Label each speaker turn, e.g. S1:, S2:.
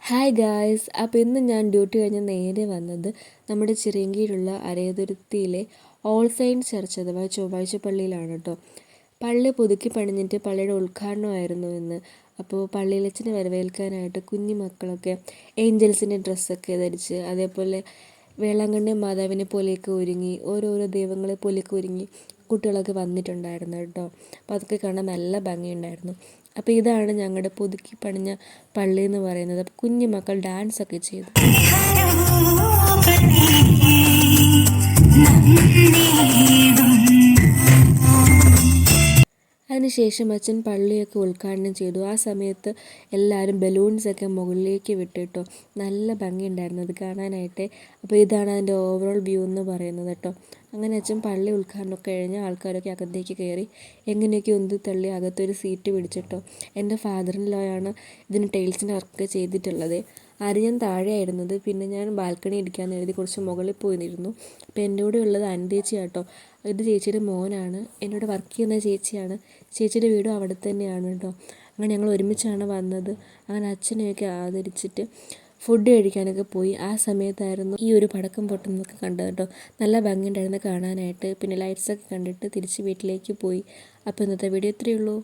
S1: Hi guys, അപ്പോൾ ഇന്ന് ഞാൻ ഡ്യൂട്ടി കഴിഞ്ഞ് നേരെ വന്നത് നമ്മുടെ ചിറയൻകീഴിലുള്ള അരയതുരുത്തിയിലെ ഓൾ സെയിൻറ്റ്സ് ചർച്ച് അഥവാ ചൊവ്വാഴ്ച പള്ളിയിലാണ് കേട്ടോ. പള്ളി പുതുക്കി പണിഞ്ഞിട്ട് പള്ളിയുടെ ഉദ്ഘാടനമായിരുന്നു ഇന്ന്. അപ്പോൾ പള്ളിയിലച്ഛനെ വരവേൽക്കാനായിട്ട് കുഞ്ഞു മക്കളൊക്കെ ഏഞ്ചൽസിൻ്റെ ഡ്രസ്സൊക്കെ ധരിച്ച്, അതേപോലെ വേളാങ്കണ്ണി മാതാവിനെ പോലെയൊക്കെ ഒരുങ്ങി, ഓരോരോ ദൈവങ്ങളെ പോലെയൊക്കെ ഒരുങ്ങി കുട്ടികളൊക്കെ വന്നിട്ടുണ്ടായിരുന്നു കേട്ടോ. അപ്പോൾ അതൊക്കെ കാണാൻ നല്ല ഭംഗിയുണ്ടായിരുന്നു. അപ്പോൾ ഇതാണ് ഞങ്ങളുടെ പുതുക്കി പണിഞ്ഞ പള്ളി എന്ന് പറയുന്നത്. കുഞ്ഞു മക്കൾ ഡാൻസൊക്കെ ചെയ്തു. അതിനുശേഷം അച്ഛൻ പള്ളിയൊക്കെ ഉദ്ഘാടനം ചെയ്തു. ആ സമയത്ത് എല്ലാവരും ബലൂൺസൊക്കെ മുകളിലേക്ക് വിട്ടിട്ടോ. നല്ല ഭംഗിയുണ്ടായിരുന്നു അത് കാണാനായിട്ട്. അപ്പോൾ ഇതാണ് അതിൻ്റെ ഓവറോൾ വ്യൂ എന്ന് പറയുന്നത് കേട്ടോ. അങ്ങനെ അച്ഛൻ പള്ളി ഉദ്ഘാടനമൊക്കെ കഴിഞ്ഞ് ആൾക്കാരൊക്കെ അകത്തേക്ക് കയറി എങ്ങനെയൊക്കെ ഉന്തി തള്ളി അകത്തൊരു സീറ്റ് പിടിച്ചിട്ടോ. എൻ്റെ ഫാദർ ഇൻ ലോ ആണ് ഇതിന് ടൈൽസിൻ്റെ വർക്ക് ചെയ്തിട്ടുള്ളത്. ആദ്യം ഞാൻ താഴെയായിരുന്നത്, പിന്നെ ഞാൻ ബാൽക്കണി ഇരിക്കാമെന്ന് എഴുതി കുറച്ച് മുകളിൽ പോയിരുന്നു. അപ്പോൾ എൻ്റെ കൂടെ ഉള്ളത് അനുചേച്ചി കേട്ടോ. ഇത് ചേച്ചിയുടെ മോനാണ്, എന്നോട് വർക്ക് ചെയ്യുന്ന ചേച്ചിയാണ്. ചേച്ചിയുടെ വീടും അവിടെ തന്നെയാണ് കേട്ടോ. അങ്ങനെ ഞങ്ങൾ ഒരുമിച്ചാണ് വന്നത്. അങ്ങനെ അച്ഛനെയൊക്കെ ആദരിച്ചിട്ട് ഫുഡ് കഴിക്കാനൊക്കെ പോയി. ആ സമയത്തായിരുന്നു ഈ ഒരു പടക്കം പൊട്ടുന്നതൊക്കെ കണ്ടത് കേട്ടോ. നല്ല ഭംഗിയുണ്ടായിരുന്നു കാണാനായിട്ട്. പിന്നെ ലൈറ്റ്സൊക്കെ കണ്ടിട്ട് തിരിച്ച് വീട്ടിലേക്ക് പോയി. അപ്പോൾ ഇന്നത്തെ വീഡിയോ ഇത്രയേ ഉള്ളൂ.